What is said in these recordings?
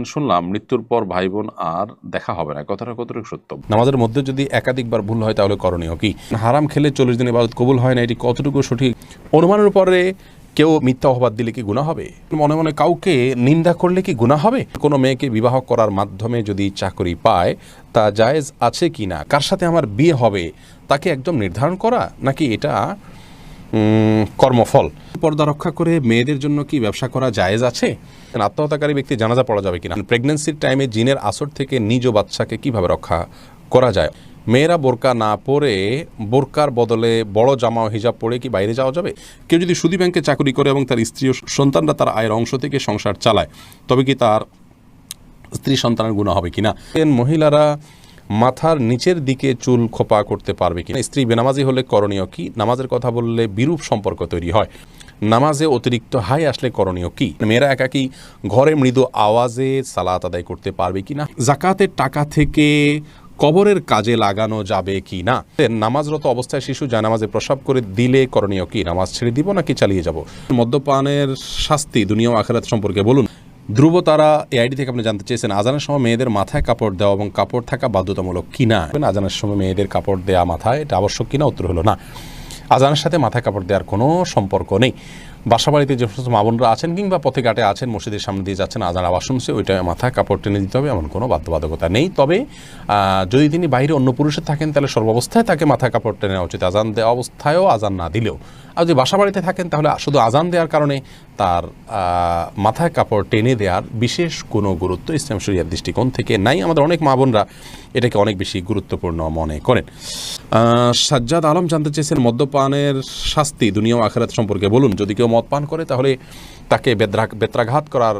শুনলাম মৃত্যুর পর ভাই বোন আর দেখা হবে না, কথাটা কতটুকু সত্য? নামাজের মধ্যে যদি একাধিকবার ভুল হয় তাহলে করণীয় কি? হারাম খেলে 40 দিন ইবাদত কবুল হয় না, এটি কতটুকু সঠিক? অনুমানের উপরে কেউ মিথ্যা অপবাদ দিলে কি গুনাহ হবে? মনে মনে কাউকে নিন্দা করলে কি গুনাহ হবে? কোনো মেয়েকে বিবাহ করার মাধ্যমে যদি চাকরি পায় তা জায়েজ আছে কি না? কার সাথে আমার বিয়ে হবে তাকে একদম নির্ধারণ করা, নাকি এটা কর্মফল? পর্দা রক্ষা করে মেয়েদের জন্য কি ব্যবসা করা জায়েজ আছে? আত্মহত্যাকারী ব্যক্তি জানাজা পড়া যাবে কিনা? প্রেগন্যান্সির টাইমে জিনের আসর থেকে নিজ বাচ্চাকে কিভাবে রক্ষা করা যায়? মেয়েরা বোরকা না পরে বোরকার বদলে বড় জামা ও হিজাব পরে কি বাইরে যাওয়া যাবে? কেউ যদি সুদী ব্যাংকে চাকরি করে এবং তার স্ত্রী ও সন্তানরা তার আয়ের অংশ থেকে সংসার চালায়, তবে কি তার স্ত্রী সন্তানের গুনাহ হবে কিনা? মহিলারা মাথার নিচের দিকে চুল খোপা করতে পারবে কিনা? স্ত্রী বেনামাজি হলে করণীয় কি? নামাজের কথা বললে বিরূপ সম্পর্ক তৈরি হয়। নামাজে অতিরিক্ত হাই আসলে করণীয় কি? মেয়েরা একাকি ঘরে মৃদু আওয়াজে সালাত আদায় করতে পারবে কিনা? জাকাতের টাকা থেকে কবরের কাজে লাগানো যাবে কি না? নামাজরত অবস্থায় শিশু জানামাজে প্রসাব করে দিলে করণীয় কি? নামাজ ছেড়ে দিব নাকি চালিয়ে যাব? মদ্যপানের শাস্তি দুনিয়া ও আখিরাত সম্পর্কে বলুন। ধ্রুব তারা এআইডি থেকে আপনি জানতে চেয়েছেন, আজানের সময় মেয়েদের মাথায় কাপড় দেওয়া এবং কাপড় থাকা বাধ্যতামূলক কিনা? আজানের সময় মেয়েদের কাপড় দেওয়া মাথায় এটা আবশ্যক কিনা? উত্তর হলো না। আজানের সাথে মাথায় কাপড় দেওয়ার কোনো সম্পর্ক নেই। বাসাবাড়িতে যে সমস্ত মা বোনরা আছেন কিংবা পথে ঘাটে আছেন, মসজিদের সামনে দিয়ে যাচ্ছেন, আজান আওয়াজ শুনছে, ওইটা মাথায় কাপড় টেনে দিতে হবে এমন কোনো বাধ্যবাধকতা নেই। তবে যদি তিনি বাইরে অন্য পুরুষে থাকেন তাহলে সর্বাবস্থায় তাকে মাথায় কাপড় টেনে নেওয়া উচিত, আজান দেওয়া অবস্থায়ও আজান না দিলেও। আর যদি বাসাবাড়িতে থাকেন তাহলে শুধু আজান দেওয়ার কারণে তার মাথায় কাপড় টেনে দেওয়ার বিশেষ কোনো গুরুত্ব ইসলাম শরিয়ার দৃষ্টিকোণ থেকে নাই। আমাদের অনেক মা বোনরা এটাকে অনেক বেশি গুরুত্বপূর্ণ মনে করেন। সাজ্জাদ আলম জানতে চেয়েছেন, মদ্যপানের শাস্তি দুনিয়া ও আখিরাত সম্পর্কে বলুন। যদি কেউ মদ পান করে তাহলে তাকে বেত্রাঘাত করার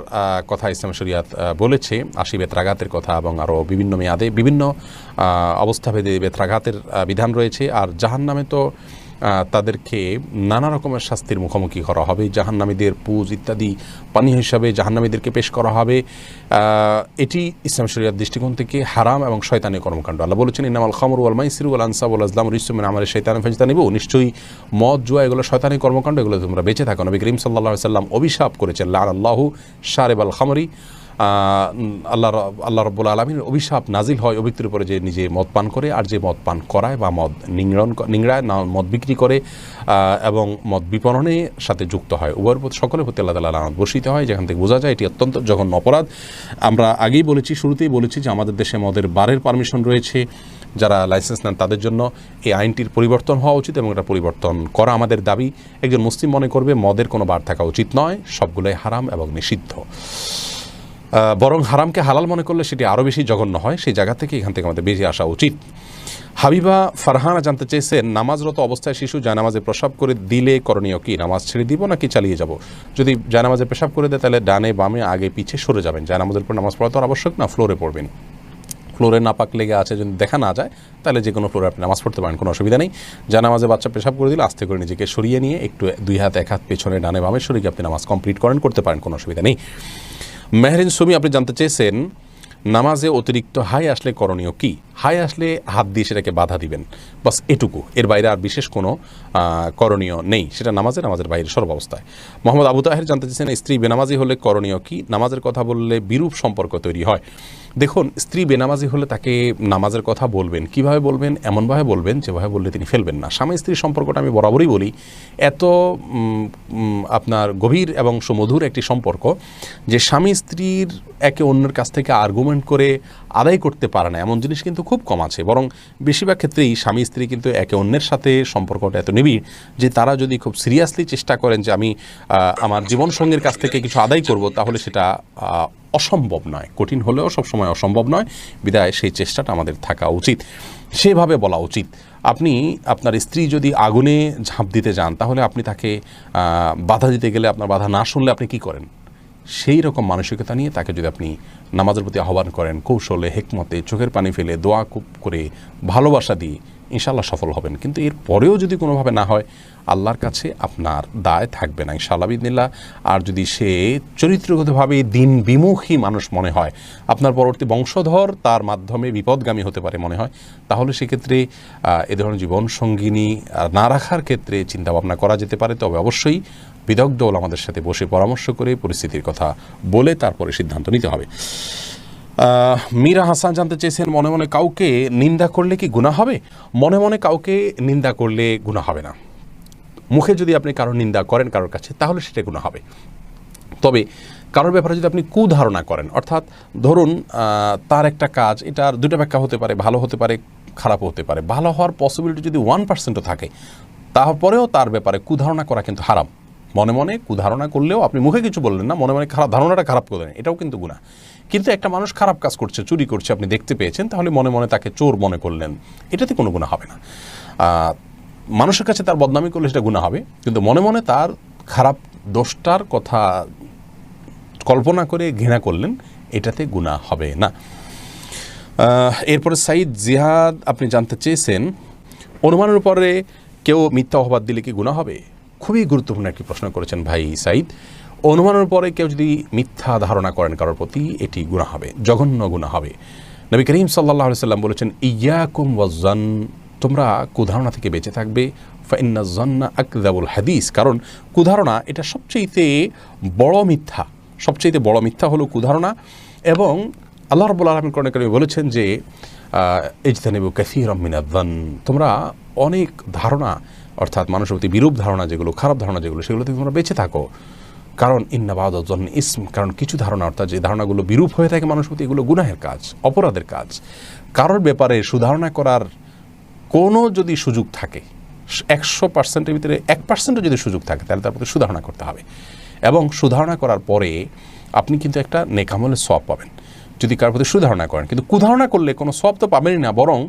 কথা ইসলাম শরিয়াত বলেছে, 80 বেত্রাঘাতের কথা, এবং আরও বিভিন্ন মেয়াদে বিভিন্ন অবস্থাভেদে বেত্রাঘাতের বিধান রয়েছে। আর জাহান্নামে তো তাদেরকে নানা রকমের শাস্তির মুখোমুখি করা হবে। জাহান্নামীদের পুজ ইত্যাদি পানি হিসাবে জাহান্নামীদেরকে পেশ করা হবে। এটি ইসলাম শরিয়ার দৃষ্টিকোণ থেকে হারাম এবং শয়তানি কর্মকাণ্ড। আল্লাহ বলেছেন, ইন্নামাল খামরু ওয়াল মাইসিরু ওয়াল আনসাবু ওয়াল আজলামু রিজসুম মিন আমালি শাইতানি ফাজতানিবু। নিশ্চয়ই মদ, জুয়া এগুলো শয়তানি কর্মকাণ্ড, এগুলো তোমরা বেঁচে থাকো। নবী করিম সাল্লাল্লাহু আলাইহি ওয়াসাল্লাম অভিশাপ করেছেন, লাআনাল্লাহু শারিবাল খামরি। আল্লাহ রাব্বুল আলামিনের অভিশাপ নাজিল হয় ওই ব্যক্তির উপরে যে নিজে মদ পান করে আর যে মদ পান করায় বা মদ নিংড়ায় না, মদ বিক্রি করে এবং মদ বিপণনের সাথে যুক্ত হয়, উভয়ের প্রতি সকলের প্রতি আল্লাহ তাআলা লানত বর্ষিত হয়, যেখান থেকে বোঝা যায় এটি অত্যন্ত জঘন্য অপরাধ। আমরা আগেই বলেছি, শুরুতেই বলেছি যে আমাদের দেশে মদের বারের পারমিশন রয়েছে। যারা লাইসেন্স নেন তাদের জন্য এই আইনটির পরিবর্তন হওয়া উচিত এবং এটা পরিবর্তন করা আমাদের দাবি। একজন মুসলিম মনে করবে মদের কোনো বার থাকা উচিত নয়, সবগুলোই হারাম এবং নিষিদ্ধ। বরং হারামকে হালাল মনে করলে সেটি আরও বেশি জঘন্য হয়। সেই জায়গা থেকে এখান থেকে আমাদের বেরিয়ে আসা উচিত। হাবিবা ফারহানা জানতে চেয়েছেন, নামাজরত অবস্থায় শিশু জায়নামাজে প্রসাব করে দিলে করণীয় কি? নামাজ ছেড়ে দিব নাকি চালিয়ে যাব? যদি জায়নামাজে পেশাব করে দেয় তাহলে ডানে বামে আগে পিছে সরে যাবেন। জায়নামাজের পর নামাজ পড়া তো আবশ্যক না, ফ্লোরে পড়বেন। ফ্লোরে নাপাক লেগে আছে যদি দেখা না যায় তাহলে যে কোনো ফ্লোরে আপনি নামাজ পড়তে পারেন, কোনো অসুবিধা নেই। জানামাজে বাচ্চা পেশাব করে দিলে আস্তে করে নিজেকে সরিয়ে নিয়ে একটু 2 হাত 1 হাত পেছনে ডানে বামে সরিয়ে আপনি নামাজ কমপ্লিট করতে পারেন, কোনো অসুবিধা নেই। মেহরিন সুমি আপনি জানতে চেয়েছেন, নামাজে অতিরিক্ত হাই আসলে করণীয় কি? হাই আসলে হাত দিয়ে সেটাকে বাধা দিবেন, বাস এটুকু, এর বাইরে আর বিশেষ কোনো করণীয় নেই। সেটা নামাজের বাইরে সর্বাবস্থায়। মোহাম্মদ আবু তাহের জানতে চেয়েছেন, স্ত্রী বেনামাজি হলে করণীয় কি? নামাজের কথা বললে বিরূপ সম্পর্ক তৈরি হয়। দেখুন, স্ত্রী বেনামাজি হলে তাকে নামাজের কথা বলবেন, কিভাবে বলবেন? এমনভাবে বলবেন যেভাবে বললে তিনি ফেলবেন না। স্বামী স্ত্রীর সম্পর্কটা আমি বরাবরই বলি এত আপনার গভীর এবং সুমধুর একটি সম্পর্ক যে স্বামী স্ত্রীর একে অন্যের কাছ থেকে আর্গুমেন্ট করে আদায় করতে পারে না এমন জিনিস কিন্তু খুব কম আছে। বরং বেশিরভাগ ক্ষেত্রেই স্বামী স্ত্রী কিন্তু একে অন্যের সাথে সম্পর্কটা এত নিবিড় যে তারা যদি খুব সিরিয়াসলি চেষ্টা করেন যে আমি আমার জীবনসঙ্গীর কাছ থেকে কিছু আদায় করব, তাহলে সেটা অসম্ভব নয়। কঠিন হলেও সবসময় অসম্ভব নয়, বিধায় সেই চেষ্টাটা আমাদের থাকা উচিত। সেভাবে বলা উচিত। আপনি আপনার স্ত্রী যদি আগুনে ঝাঁপ দিতে যান তাহলে আপনি তাকে বাধা দিতে গেলে আপনার বাধা না শুনলে আপনি কি করেন? সেই রকম মানসিকতা নিয়ে তাকে যদি আপনি নামাজের প্রতি আহ্বান করেন, কৌশলে, হেকমতে, চোখের পানি ফেলে, দোয়া করে, ভালোবাসা দিয়ে, ইনশাআল্লাহ সফল হবেন। কিন্তু এর পরেও যদি কোনোভাবে না হয়, আল্লাহর কাছে আপনার দায় থাকবে না ইনশাআল্লাহ বিদিনিল্লাহ। আর যদি সে চরিত্রগতভাবে দিন বিমুখী মানুষ মনে হয়, আপনার পরবর্তী বংশধর তার মাধ্যমে বিপদগামী হতে পারে মনে হয়, তাহলে সেক্ষেত্রে এ ধরনের জীবনসঙ্গিনী না রাখার ক্ষেত্রে চিন্তাভাবনা করা যেতে পারে। তবে অবশ্যই বিদগ্ধ ওলামাদের সাথে বসে পরামর্শ করে পরিস্থিতির কথা বলে তারপরে সিদ্ধান্ত নিতে হবে। মীরা হাসান জানতে চেয়েছেন, মনে মনে কাউকে নিন্দা করলে কি গুনাহ হবে? মনে মনে কাউকে নিন্দা করলে গুনাহ হবে না। মুখে যদি আপনি কারোর নিন্দা করেন কারোর কাছে, তাহলে সেটা গুনাহ হবে। তবে কারোর ব্যাপারে যদি আপনি কুধারণা করেন, অর্থাৎ ধরুন তার একটা কাজ, এটার দুটো ব্যাখ্যা হতে পারে, ভালো হতে পারে, খারাপ হতে পারে। ভালো হওয়ার পসিবিলিটি যদি 1%ও থাকে, তারপরেও তার ব্যাপারে কুধারণা করা কিন্তু হারাম। মনে মনে কুধারণা করলেও আপনি মুখে কিছু বললেন না, মনে মনে খারাপ ধারণাটা খারাপ করলেন, এটাও কিন্তু গুনাহ। কিন্তু একটা মানুষ খারাপ কাজ করছে, চুরি করছে, আপনি দেখতে পেয়েছেন, তাহলে মনে মনে তাকে চোর মনে করলেন, এটাতে কোনো গুনাহ হবে না। মানুষের কাছে তার বদনামি করলে সেটা গুনাহ হবে, কিন্তু মনে মনে তার খারাপ দোষটার কথা কল্পনা করে ঘৃণা করলেন, এটাতে গুনাহ হবে না। এরপরে সাইদ জিহাদ আপনি জানতে চেয়েছেন, অনুমানের উপরে কেউ মিথ্যা অপবাদ দিলে কি গুনাহ হবে? খুবই গুরুত্বপূর্ণ একটি প্রশ্ন করেছেন ভাই সাইদ। অনুমানের পরে কেউ যদি মিথ্যা ধারণা করেন কারোর প্রতি, এটি গুনাহ হবে, জঘন্য গুনাহ হবে। নবী করিম সাল্লাল্লাহু আলাইহি সাল্লাম বলেছেন, ইয়াকুম ওয়াজ্জান, তোমরা কুধারণা থেকে বেঁচে থাকবে, ফাইন্না যন্না আকযাবুল হাদিস, কারণ কুধারণা এটা সবচেয়ে বড় মিথ্যা। সবচেয়ে বড় মিথ্যা হলো কুধারণা। এবং আল্লাহ রাব্বুল আলামিন কোরআনে কারিমে বলেছেন যে ইজতানিবু কাসীরাম মিনায-যন্ন, তোমরা অনেক ধারণা, অর্থাৎ মানুষের প্রতি বিরূপ ধারণা যেগুলো, খারাপ ধারণা যেগুলো, সেগুলো থেকে তোমরা বেঁচে থাকো। কারণ ইন্না বা'দায-যন্নি ইসম, কারণ কিছু ধারণা, অর্থাৎ যে ধারণাগুলো বিরূপ হয়ে থাকে মানুষের প্রতি, এগুলো গুনাহের কাজ, অপরাধের কাজ। কারোর ব্যাপারে সুধারণা করার কোনো যদি সুযোগ থাকে, 100%-এর ভিতরে 1%ও যদি সুযোগ থাকে, তাহলে তার প্রতি সুধারণা করতে হবে। এবং সুধারণা করার পরে আপনি কিন্তু একটা নেক আমলের সওয়াব পাবেন যদি কারোর প্রতি সুধারণা করেন। কিন্তু কুধারণা করলে কোনো সওয়াব তো পাবেনই না, বরং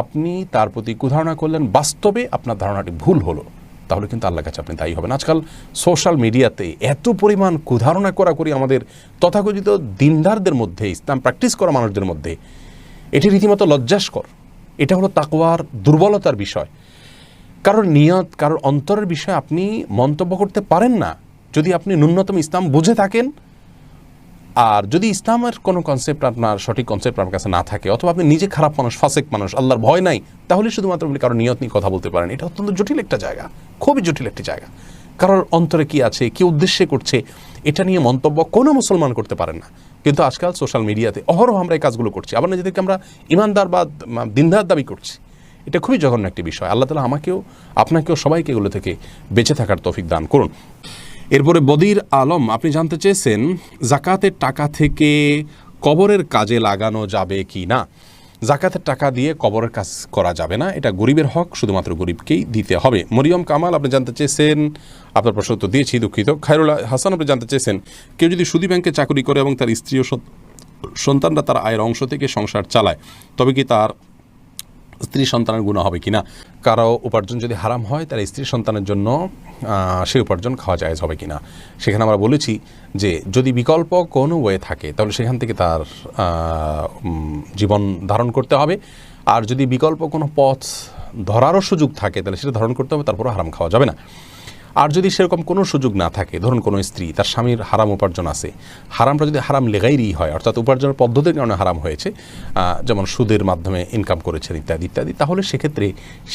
আপনি তার প্রতি কুধারণা করলেন, বাস্তবে আপনার ধারণাটি ভুল হলো, তাহলে কিন্তু আল্লাহর কাছে আপনি দায়ী হবেন। আজকাল সোশ্যাল মিডিয়াতে এত পরিমাণ কুধারণা করি আমাদের তথাকথিত দিনদারদের মধ্যে, ইসলাম প্র্যাকটিস করা মানুষদের মধ্যে, এটি রীতিমতো লজ্জাস্কর। এটা হলো তাকওয়ার দুর্বলতার বিষয়। কারোর নিয়ত, কারোর অন্তরের বিষয়ে আপনি মন্তব্য করতে পারেন না যদি আপনি ন্যূনতম ইসলাম বুঝে থাকেন। আর যদি ইসলামের কোনো কনসেপ্ট, আপনার সঠিক কনসেপ্ট আপনার কাছে না থাকে, অথবা আপনি নিজে খারাপ মানুষ, ফাসেক মানুষ, আল্লাহর ভয় নাই, তাহলে শুধুমাত্র আপনি কারোর নিয়ত নিয়ে কথা বলতে পারেন। এটা অত্যন্ত জটিল একটা জায়গা, খুবই জটিল একটি জায়গা। কারোর অন্তরে কি আছে, কি উদ্দেশ্যে করছে, এটা নিয়ে মন্তব্য কোনো মুসলমান করতে পারেন না। কিন্তু আজকাল সোশ্যাল মিডিয়াতে অহরহ আমরা এই কাজগুলো করছি, আবার নিজেদেরকে আমরা ইমানদার বা দিনদার দাবি করছি। এটা খুবই জঘন্য একটি বিষয়। আল্লাহ তাআলা আমাকেও, আপনাকেও, সবাইকে এগুলো থেকে বেঁচে থাকার তৌফিক দান করুন। এরপরে বদির আলম আপনি জানতে চেয়েছেন, জাকাতের টাকা থেকে কবরের কাজে লাগানো যাবে কি না? জাকাতের টাকা দিয়ে কবরের কাজ করা যাবে না, এটা গরিবের হক, শুধুমাত্র গরিবকেই দিতে হবে। মরিয়ম কামাল আপনি জানতে চেয়েছেন, আপনার প্রশ্ন তো দিয়েছি, দুঃখিত। খায়রুল হাসান আপনি জানতে চেয়েছেন, কেউ যদি সুদী ব্যাংকে চাকরি করে এবং তার স্ত্রী ও সন্তানরা তার আয়ের অংশ থেকে সংসার চালায়, তবে কি তার স্ত্রী সন্তানের গুনাহ হবে কিনা? কারো উপার্জন যদি হারাম হয়, তার স্ত্রী সন্তানের জন্য সেই উপার্জন খাওয়া জায়েজ হবে কিনা? সেখানে আমরা বলেছি যে যদি বিকল্প কোনো ওয়ে থাকে, তাহলে সেখান থেকে তার জীবন ধারণ করতে হবে। আর যদি বিকল্প কোনো পথ ধরারও সুযোগ থাকে, তাহলে সেটা ধারণ করতে হবে, তারপরে হারাম খাওয়া যাবে না। আর যদি সেরকম কোনো সুযোগ না থাকে, ধরুন কোনো স্ত্রী, তার স্বামীর হারাম উপার্জন আছে, হারামটা যদি হারাম লেগাইরই হয়, অর্থাৎ উপার্জনের পদ্ধতির কারণে হারাম হয়েছে, যেমন সুদের মাধ্যমে ইনকাম করেছেন ইত্যাদি ইত্যাদি, তাহলে সেক্ষেত্রে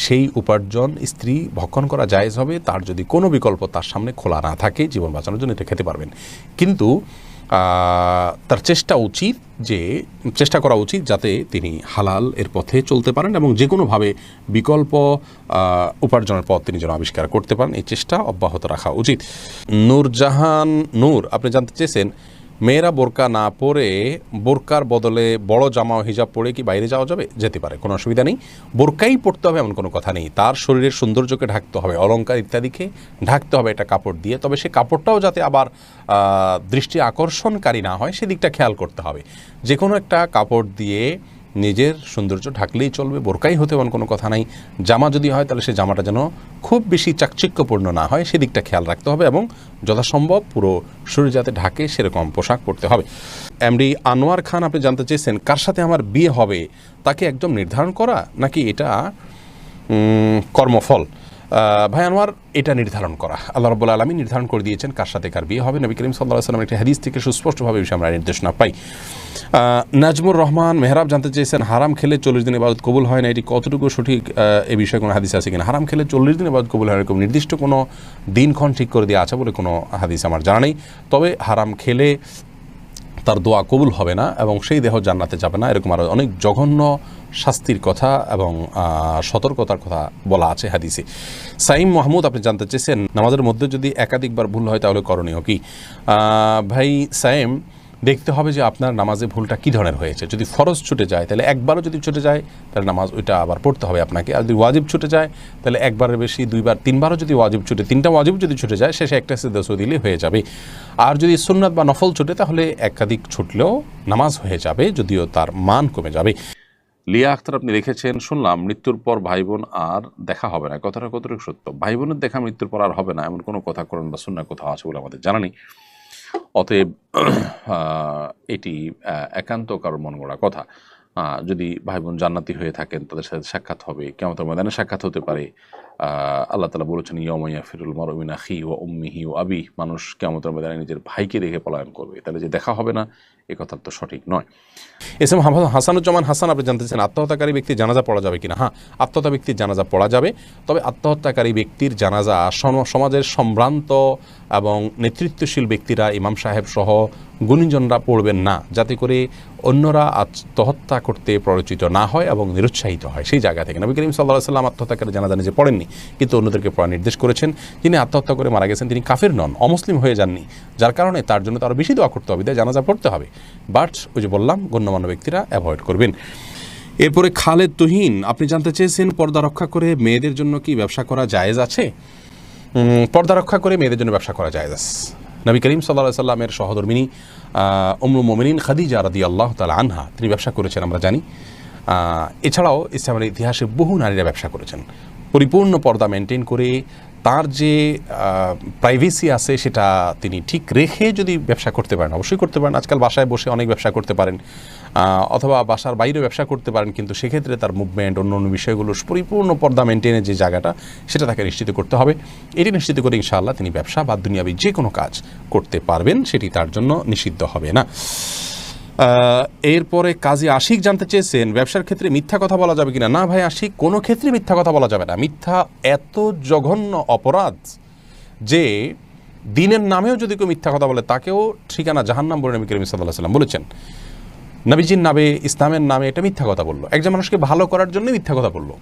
সেই উপার্জন স্ত্রী ভক্ষণ করা জায়েজ হবে, তার যদি কোনো বিকল্প তার সামনে খোলা না থাকে জীবন বাঁচানোর জন্য, এটা খেতে পারবেন। কিন্তু তার চেষ্টা করা উচিত যাতে তিনি হালাল এর পথে চলতে পারেন এবং যে কোনোভাবে বিকল্প উপার্জনের পথ তিনি যেন আবিষ্কার করতে পারেন, এই চেষ্টা অব্যাহত রাখা উচিত। নূরজাহান নূর আপনি জানতে চেয়েছেন, মেয়েরা বোরকা না পরে বোরকার বদলে বড় জামা ও হিজাব পরে কি বাইরে যাওয়া যাবে? যেতে পারে, কোনো অসুবিধা নেই। বোরকাই পড়তে হবে এমন কোনো কথা নেই। তার শরীরের সৌন্দর্যকে ঢাকতে হবে, অলংকার ইত্যাদিকে ঢাকতে হবে একটা কাপড় দিয়ে, তবে সে কাপড়টাও যাতে আবার দৃষ্টি আকর্ষণকারী না হয় সেদিকটা খেয়াল করতে হবে। যে কোনো একটা কাপড় দিয়ে নিজের সৌন্দর্য ঢাকলেই চলবে, বোরকাই হতে এমন কোনো কথা নাই। জামা যদি হয়, তাহলে সে জামাটা যেন খুব বেশি চাকচিক্যপূর্ণ না হয় সেদিকটা খেয়াল রাখতে হবে, এবং যথাসম্ভব পুরো শরীর যাতে ঢাকে সেরকম পোশাক পরতে হবে। এমডি আনোয়ার খান আপনি জানতে চেয়েছেন, কার সাথে আমার বিয়ে হবে তাকে একদম নির্ধারণ করা, নাকি এটা কর্মফল? ভাই আনোয়ার, এটা নির্ধারণ করা আল্লাহ রাব্বুল আলামিন নির্ধারণ করে দিয়েছেন কার সাথে কার বিয়ে হবে। নবী করিম সাল্লাল্লাহু আলাইহি ওয়াসাল্লামের একটি হাদিস থেকে সুস্পষ্টভাবে বিষয়ে আমরা নির্দেশনা পাই। নাজমুর রহমান মেহরাব জানতে চেয়েছেন, হারাম খেলে 40 দিন ইবাদত কবুল হয় না, এটি কতটুকু সঠিক? এ বিষয়ে কোনো হাদিস আছে কিনা? হারাম খেলে 40 দিন ইবাদত কবুল হয় না, এরকম নির্দিষ্ট কোনো দিনক্ষণ ঠিক করে দেওয়া আছে বলে কোনো হাদিস আমার জানা নেই। তবে হারাম খেলে তার দোয়া কবুল হবে না এবং সেই দেহ জান্নাতে যাবে না, এরকম আরও অনেক জঘন্য শাস্তির কথা এবং সতর্কতার কথা বলা আছে হাদিসে। সাইম মাহমুদ আপনি জানতে চেয়েছেন, নামাজের মধ্যে যদি একাধিকবার ভুল হয় তাহলে করণীয় কি? ভাই সাইম, দেখতে হবে যে আপনার নামাজে ভুলটা কী ধরনের হয়েছে। যদি ফরজ ছুটে যায় তাহলে একবারও যদি ছুটে যায় তাহলে নামাজ ওইটা আবার পড়তে হবে আপনাকে। আর যদি ওয়াজিব ছুটে যায় তাহলে একবারের বেশি 2বার 3বারও যদি ওয়াজিব ছুটে, 3টা ওয়াজিব যদি ছুটে যায় শেষে একটা সিজদা দিলে হয়ে যাবে। আর যদি সুন্নাত বা নফল ছুটে তাহলে একাধিক ছুটলেও নামাজ হয়ে যাবে, যদিও তার মান কমে যাবে। লিয়া আখতার আপনি লিখেছেন, শুনলাম মৃত্যুর পর ভাই বোন আর দেখা হবে না, কথাটা কতটুকু সত্য? ভাই বোনের দেখা মৃত্যুর পর আর হবে না এমন কোনো কথা কোরআন বা সুন্নাহ কোথাও আছে বলে আমাদের জানা নেই। অতএব এটি একান্ত কারোর মন গড়া কথা। যদি ভাই বোন জান্নাতি হয়ে থাকেন তাদের সাথে সাক্ষাৎ হবে, কিয়ামতের ময়দানে সাক্ষাৎ হতে পারে। আল্লাহ তাআলা বলেছেন, ইয়াউমা ইয়াফিরুল মারউ মিন আখিহি ওয়া উম্মিহি ওয়া আবিহি, মানুষ কিয়ামতের ময়দানে নিজের ভাইকে দেখে পলায়ন করবে। তাহলে যে দেখা হবে না এ কথা তো সঠিক নয়। এস এম হাসানুজ্জামান হাসান আপনি জানতে চান, আত্মহত্যাকারী ব্যক্তির জানাজা পড়া যাবে কিনা? হ্যাঁ, আত্মহত্যা ব্যক্তির জানাজা পড়া যাবে, তবে আত্মহত্যাকারী ব্যক্তির জানাজা সমাজের সম্ভ্রান্ত এবং নেতৃত্বশীল ব্যক্তিরা, ইমাম সাহেব সহ গুণীজনরা পড়বেন না, যাতে করে অন্যরা আত্মহত্যা করতে প্ররোচিত না হয় এবং নিরুৎসাহিত হয়। সেই জায়গা থেকে নবী করিম সাল্লাল্লাহু আলাইহি ওয়াসাল্লাম আত্মহত্যাকারী জানাজা নিজে পড়েননি, কিন্তু অন্যদেরকে পড়ার নির্দেশ করেছেন। যিনি আত্মহত্যা করে মারা গেছেন তিনি কাফির নন, অমুসলিম হয়ে যাননি, যার কারণে তার জন্য তারও বেশি দোয়া করতে হবে, তাই জানাজা পড়তে হবে। বাট ওই যে বললাম, গণ্যমান্য ব্যক্তিরা অ্যাভয়েড করবেন। এরপরে খালেদ তুহিন আপনি জানতে চেয়েছেন, পর্দা রক্ষা করে মেয়েদের জন্য কি ব্যবসা করা জায়েজ আছে? পর্দা রক্ষা করে মেয়েদের জন্য ব্যবসা করা জায়েজ। নবী করিম সাল্লাল্লাহু আলাইহি ওয়াসাল্লামের সহধর্মিনী উম্মুল মুমিনিন খাদিজা রাদিয়াল্লাহু তাআলা আনহা তিনি ব্যবসা করেছেন, আমরা জানি। এছাড়াও ইসলামের ইতিহাসে বহু নারীরা ব্যবসা করেছেন পরিপূর্ণ পর্দা মেনটেন করে। তার যে প্রাইভেসি আছে সেটা তিনি ঠিক রেখে যদি ব্যবসা করতে পারেন, অবশ্যই করতে পারেন। আজকাল বাসায় বসে অনেক ব্যবসা করতে পারেন, অথবা বাসার বাইরে ব্যবসা করতে পারেন, কিন্তু সেক্ষেত্রে তার মুভমেন্ট অন্য অন্য বিষয়গুলো পরিপূর্ণ পর্দা মেনটেনের যে জায়গাটা সেটা তাকে নিশ্চিত করতে হবে। এটি নিশ্চিত করে ইনশাআল্লাহ তিনি ব্যবসা বা দুনিয়াবি যে কোনো কাজ করতে পারবেন, সেটি তার জন্য নিষিদ্ধ হবে না। এরপরে কাজী আশিক জানতে চেয়েছেন, ব্যবসার ক্ষেত্রে মিথ্যা কথা বলা যাবে কিনা? না ভাই আশিক, কোনো ক্ষেত্রে মিথ্যা কথা বলা যাবে না। মিথ্যা এত জঘন্য অপরাধ যে দিনের নামেও যদি কেউ মিথ্যা কথা বলে তাকেও ঠিকানা জাহান্নাম বলে নবী করিম সাল্লাল্লাহু আলাইহি ওয়াসাল্লাম বলেছেন। নবীজির নামে, ইসলামের নামে এটা মিথ্যা কথা বললো, একজন মানুষকে ভালো করার জন্য মিথ্যা কথা বললো।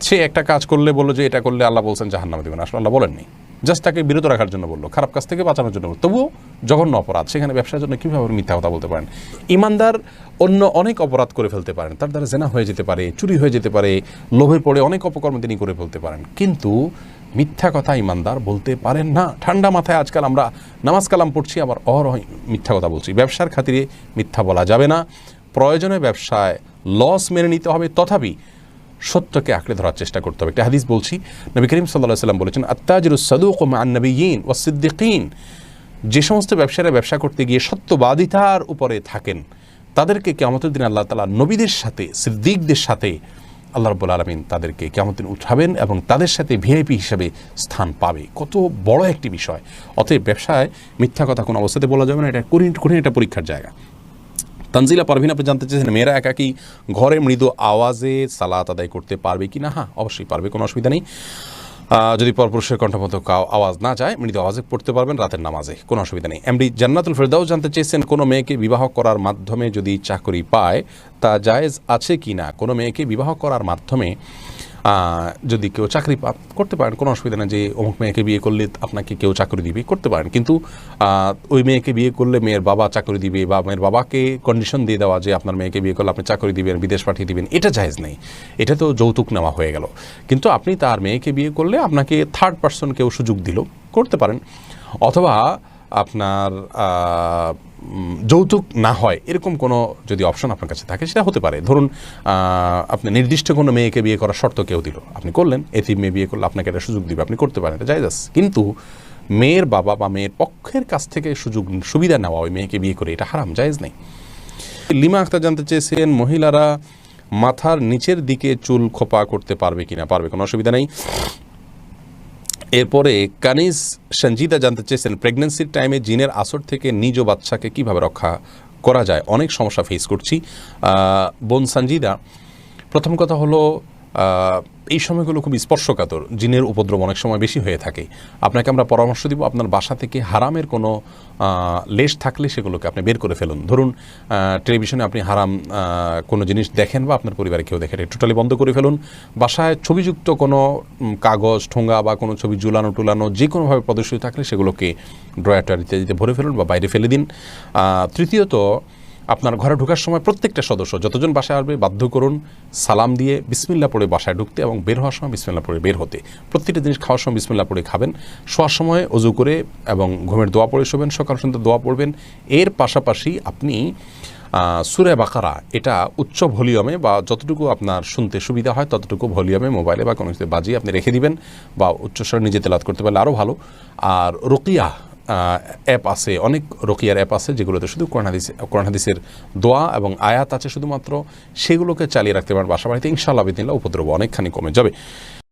সে একটা কাজ করলে বললো যে এটা করলে আল্লাহ বলছেন জাহান্নামে দেবেন, আসলে আল্লাহ বলেননি, জাস্ট তাকে বিরত রাখার জন্য বললো, খারাপ কাজ থেকে বাঁচানোর জন্য বললো, তবুও জঘন্য অপরাধ। সেখানে ব্যবসার জন্য কীভাবে মিথ্যা কথা বলতে পারেন? ইমানদার অন্য অনেক অপরাধ করে ফেলতে পারেন, তার দ্বারা জেনা হয়ে যেতে পারে, চুরি হয়ে যেতে পারে, লোভে পড়ে অনেক অপকর্ম তিনি করে ফেলতে পারেন, কিন্তু মিথ্যা কথা ইমানদার বলতে পারেন না। ঠান্ডা মাথায় আজকাল আমরা নামাজ কালাম পড়ছি, আবার মিথ্যা কথা বলছি। ব্যবসার খাতিরে মিথ্যা বলা যাবে না। প্রয়োজনে ব্যবসায় লস মেনে নিতে হবে, তথাপি সত্যকে আঁকড়ে ধরার চেষ্টা করতে হবে। একটা হাদিস বলছি, নবী করিম সাল্লাল্লাহু আলাইহি ওয়াসাল্লাম বলেছেন, আত-তাজিরুস সাদুকু মা'আন নাবিয়্যিন ওয়াস সিদ্দিকিন, যে সমস্ত ব্যবসায়ীরা ব্যবসা করতে গিয়ে সত্যবাদিতার উপরে থাকেন তাদেরকে কিয়ামতের দিন আল্লাহ তাআলা নবীদের সাথে, সিদ্দিকদের সাথে আল্লাহ রাব্বুল আলামিন তাদেরকে কিয়ামতের দিন উঠাবেন এবং তাদের সাথে ভিআইপি হিসেবে স্থান পাবে। কত বড় একটি বিষয়! অতএব ব্যবসায় মিথ্যা কথা কোনো অবস্থাতে বলা যাবে না, এটা কঠিন একটা পরীক্ষার জায়গা। তানজিলা পারভিন আপনি জানতে চেয়েছেন, মেয়েরা একাকি ঘরে মৃদু আওয়াজে সালাত আদায় করতে পারবে কি না? হ্যাঁ, অবশ্যই পারবে, কোনো অসুবিধা নেই। যদি পরপুরুষের কণ্ঠমতো আওয়াজ না যায়, মৃদু আওয়াজে পড়তে পারবেন রাতের নামাজে, কোনো অসুবিধা নেই। এমডি জান্নাতুল ফেরদাউস জানতে চেয়েছেন, কোনো মেয়েকে বিবাহ করার মাধ্যমে যদি চাকরি পায় তা জায়েজ আছে কি না? কোনো মেয়েকে বিবাহ করার মাধ্যমে যদি কেউ চাকরি করতে পারেন, কোনো অসুবিধা নেই। যে অমুক মেয়েকে বিয়ে করলে আপনাকে কেউ চাকরি দিবে, করতে পারেন, কিন্তু ওই মেয়েকে বিয়ে করলে মেয়ের বাবা চাকরি দিবে বা মেয়ের বাবাকে কন্ডিশন দিয়ে দেওয়া যে আপনার মেয়েকে বিয়ে করলে আপনি চাকরি দিবেন, বিদেশ পাঠিয়ে দিবেন, এটা জায়েজ নেই। এটা তো যৌতুক নেওয়া হয়ে গেল। কিন্তু আপনি তার মেয়েকে বিয়ে করলে আপনাকে থার্ড পার্সন কেউ সুযোগ দিল, করতে পারেন। অথবা আপনার যৌতুক না হয় এরকম কোনো যদি অপশন আপনার কাছে থাকে সেটা হতে পারে। ধরুন আপনি নির্দিষ্ট কোনো মেয়েকে বিয়ে করার শর্ত কেউ দিল, আপনি করলেন, এতিম মেয়ে বিয়ে করলে আপনাকে একটা সুযোগ দিবে, আপনি করতে পারেন, এটা জায়েজ আছে। কিন্তু মেয়ের বাবা বা মেয়ের পক্ষের কাছ থেকে সুবিধা নেওয়া ওই মেয়েকে বিয়ে করে, এটা হারাম, জায়েজ নেই। লিমা আক্তার জানতে চেয়েছেন, মহিলারা মাথার নিচের দিকে চুল খোপা করতে পারবে কিনা? পারবে, কোনো অসুবিধা নেই। এরপরে কানিজ সঞ্জিদা জানতে চেয়েছেন, প্রেগন্যান্সির টাইমে জিনের আসর থেকে নিজ বাচ্চাকে কিভাবে রক্ষা করা যায়, অনেক সমস্যা ফেস করছি। বোন সঞ্জিদা, প্রথম কথা হলো এই সময়গুলো খুব স্পর্শকাতর, জিনের উপদ্রব অনেক সময় বেশি হয়ে থাকে। আপনাকে আমরা পরামর্শ দিব, আপনার বাসা থেকে হারামের কোনো লেশ থাকলে সেগুলোকে আপনি বের করে ফেলুন। ধরুন টেলিভিশনে আপনি হারাম কোনো জিনিস দেখেন বা আপনার পরিবারে কেউ দেখেন, এটা টোটালি বন্ধ করে ফেলুন। বাসায় ছবিযুক্ত কোনো কাগজ, ঠোঙ্গা বা কোনো ছবি ঝুলানো টুলানো যে কোনোভাবে প্রদর্শিত থাকলে সেগুলোকে ড্রয়ার টয়ার ইত্যাদিতে ভরে ফেলুন বা বাইরে ফেলে দিন। তৃতীয়ত, আপনার ঘরে ঢোকার সময় প্রত্যেকটা সদস্য যতজন বাসায় আসবে বাধ্য করুন সালাম দিয়ে বিসমিল্লাহ পড়ে বাসায় ঢুকতে এবং বের হওয়ার সময় বিসমিল্লাহ পড়ে বের হতে। প্রত্যেকটা জিনিস খাওয়ার সময় বিসমিল্লাহ পড়ে খাবেন, শোয়ার সময় অজু করে এবং ঘুমের দোয়া পড়ে শোবেন, সকাল সন্ধ্যা দোয়া পড়বেন। এর পাশাপাশি আপনি সূরা বাকারা এটা উচ্চ ভলিউমে বা যতটুকু আপনার শুনতে সুবিধা হয় ততটুকু ভলিউমে মোবাইলে বা কোনো কিছু বাজিয়ে আপনি রেখে দিবেন, বা উচ্চস্বরে নিজে তেলাওয়াত করতে পারলে আরও ভালো। আর রুকিয়া অ্যাপ আছে, অনেক রকিয়ার অ্যাপ আছে যেগুলোতে শুধু কোরআন হাদিসের দোয়া এবং আয়াত আছে শুধুমাত্র, সেগুলোকে চালিয়ে রাখতে পারেন বাসা বাড়িতে, ইনশাআল্লাহ বিদিনিল্লাহ উপদ্রব অনেকখানি কমে যাবে।